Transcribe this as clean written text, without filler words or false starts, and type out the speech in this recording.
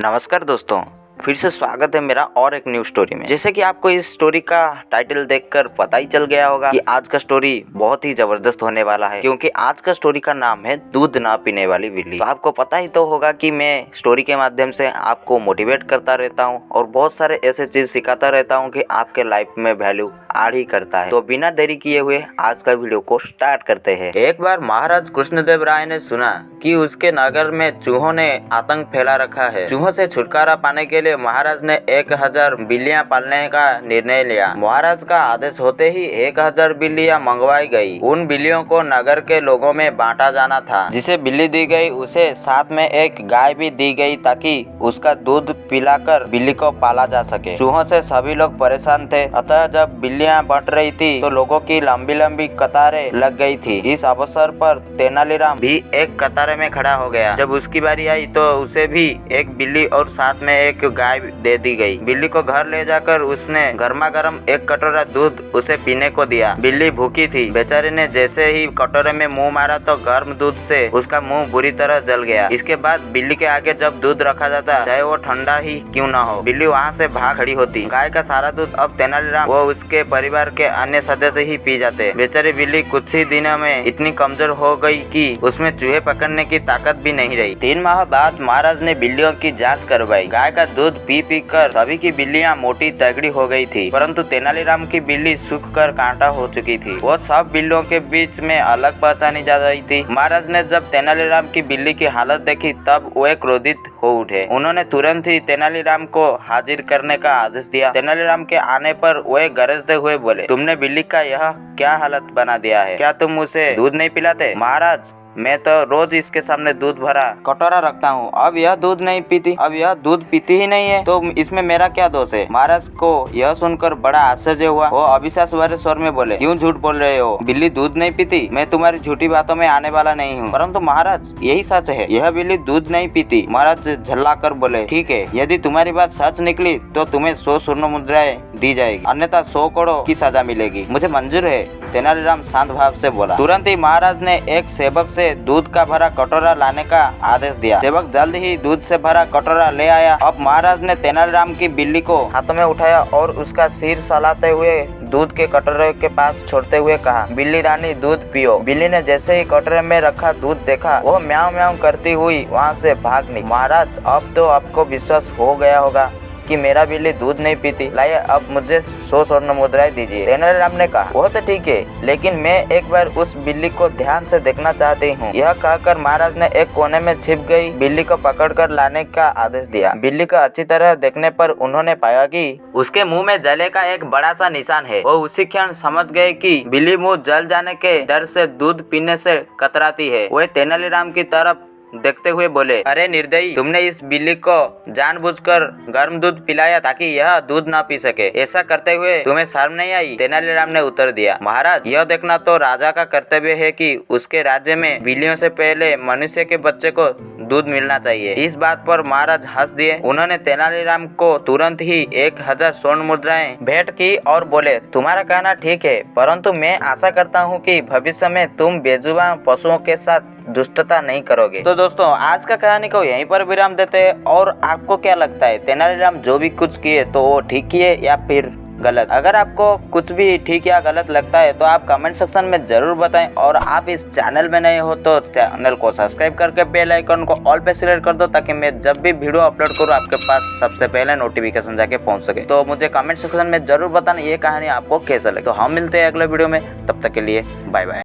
नमस्कार दोस्तों, फिर से स्वागत है मेरा और एक न्यू स्टोरी में। जैसे कि आपको इस स्टोरी का टाइटल देखकर पता ही चल गया होगा कि आज का स्टोरी बहुत ही जबरदस्त होने वाला है, क्योंकि आज का स्टोरी का नाम है दूध ना पीने वाली बिल्ली। तो आपको पता ही तो होगा कि मैं स्टोरी के माध्यम से आपको मोटिवेट करता रहता हूँ और बहुत सारे ऐसे चीज सिखाता रहता हूँ कि आपके लाइफ में वैल्यू ऐड ही करता है। तो बिना देरी किए हुए आज का वीडियो को स्टार्ट करते हैं। एक बार महाराज कृष्णदेव राय ने सुना कि उसके नगर में चूहों ने आतंक फैला रखा है। चूहों से छुटकारा पाने के लिए महाराज ने 1000 बिल्लियां पालने का निर्णय लिया। महाराज का आदेश होते ही 1000 बिल्लियां मंगवाई गई। उन बिल्लियों को नगर के लोगों में बांटा जाना था। जिसे बिल्ली दी गई उसे साथ में एक गाय भी दी गई ताकि उसका दूध पिलाकर बिल्ली को पाला जा सके। चूहों से सभी लोग परेशान थे, अतः जब बिल्लियां बंट रही थी तो लोगों की लंबी लंबी कतारें लग गई थी। इस अवसर पर तेनालीराम भी एक कतार में खड़ा हो गया। जब उसकी बारी आई तो उसे भी एक बिल्ली और साथ में एक गाय दे दी गई। बिल्ली को घर ले जाकर उसने गर्मा गर्म एक कटोरा दूध उसे पीने को दिया। बिल्ली भूखी थी। बेचारी ने जैसे ही कटोरे में मुंह मारा तो गर्म दूध से उसका मुंह बुरी तरह जल गया। इसके बाद बिल्ली के आगे जब दूध रखा जाता, चाहे वो ठंडा ही क्यों न हो, बिल्ली वहाँ से भाग खड़ी होती। गाय का सारा दूध अब तेनालीराम वो उसके परिवार के अन्य सदस्य ही पी जाते। बेचारी बिल्ली कुछ ही दिनों में इतनी कमजोर हो गई कि उसमें चूहे पकड़ने की ताकत भी नहीं रही। 3 माह बाद महाराज ने बिल्लियों की जांच करवाई। गाय का दूध पी पी कर सभी की बिल्लियां मोटी तगड़ी हो गई थी, परंतु तेनालीराम की बिल्ली सूख कर कांटा हो चुकी थी। वो सब बिल्लियों के बीच में अलग पहचानी जा रही थी। महाराज ने जब तेनालीराम की बिल्ली की हालत देखी तब वे क्रोधित हो उठे। उन्होंने तुरंत ही तेनालीराम को हाजिर करने का आदेश दिया। तेनालीराम के आने पर वे गरजते हुए बोले, तुमने बिल्ली का यह क्या हालत बना दिया है? क्या तुम उसे दूध नहीं पिलाते? महाराज, मैं तो रोज इसके सामने दूध भरा कटोरा रखता हूँ, अब यह दूध नहीं पीती, अब यह दूध पीती ही नहीं है, तो इसमें मेरा क्या दोष है? महाराज को यह सुनकर बड़ा आश्चर्य हुआ। वो अविश्वास भरे स्वर में बोले, क्यों झूठ बोल रहे हो? बिल्ली दूध नहीं पीती? मैं तुम्हारी झूठी बातों में आने वाला नहीं हूँ। परंतु महाराज, यही सच है, यह बिल्ली दूध नहीं पीती। महाराज झल्ला कर बोले, ठीक है, यदि तुम्हारी बात सच निकली तो तुम्हें 100 स्वर्ण मुद्राएं दी जाएगी, अन्यथा 100 करोड़ की सजा मिलेगी। मुझे मंजूर है, तेनालीराम शांत भाव से बोला। तुरंत ही महाराज ने एक सेवक से दूध का भरा कटोरा लाने का आदेश दिया। सेवक जल्द ही दूध से भरा कटोरा ले आया। अब महाराज ने तेनालीराम की बिल्ली को हाथों में उठाया और उसका सिर सहलाते हुए दूध के कटोरे के पास छोड़ते हुए कहा, बिल्ली रानी दूध पियो। बिल्ली ने जैसे ही कटोरे में रखा दूध देखा, वो म्याऊं म्याऊं करती हुई वहाँ से भाग निकली। महाराज, अब तो आपको विश्वास हो गया होगा कि मेरा बिल्ली दूध नहीं पीती। लाइए, अब मुझे 100 स्वर्ण मुद्राएं दीजिए। तेनालीराम ने कहा, वो तो ठीक है, लेकिन मैं एक बार उस बिल्ली को ध्यान से देखना चाहती हूँ। यह कहकर महाराज ने एक कोने में छिप गई बिल्ली को पकड़कर लाने का आदेश दिया। बिल्ली को अच्छी तरह देखने पर उन्होंने पाया कि उसके मुंह में जले का एक बड़ा सा निशान है। वो उसी क्षण समझ गए कि बिल्ली मुंह जल जाने के डर से दूध पीने से कतराती है। वे तेनालीराम की तरफ देखते हुए बोले, अरे निर्दयी, तुमने इस बिल्ली को जानबूझकर गर्म दूध पिलाया ताकि यह दूध ना पी सके। ऐसा करते हुए तुम्हें शर्म नहीं आई? तेनालीराम ने उत्तर दिया, महाराज, यह देखना तो राजा का कर्तव्य है कि उसके राज्य में बिल्लियों से पहले मनुष्य के बच्चे को दूध मिलना चाहिए। इस बात पर महाराज हंस दिए। उन्होंने तेनालीराम को तुरंत ही 1000 स्वर्ण मुद्राएं भेंट की और बोले, तुम्हारा कहना ठीक है, परंतु मैं आशा करता हूँ कि भविष्य में तुम बेजुबान पशुओं के साथ दुष्टता नहीं करोगे। तो दोस्तों, आज का कहानी को यहीं पर विराम देते हैं। और आपको क्या लगता है, तेनालीराम जो भी कुछ किए तो वो ठीक किए या फिर गलत? अगर आपको कुछ भी ठीक या गलत लगता है तो आप कमेंट सेक्शन में जरूर बताएं। और आप इस चैनल में नए हो तो चैनल को सब्सक्राइब करके बेल आइकन को ऑल पे सिलेक्ट कर दो, ताकि मैं जब भी वीडियो अपलोड करूँ आपके पास सबसे पहले नोटिफिकेशन जाके पहुंच सके। तो मुझे कमेंट सेक्शन में जरूर बताना ये कहानी आपको कैसा लगे। तो हम मिलते हैं अगले वीडियो में, तब तक के लिए बाय बाय।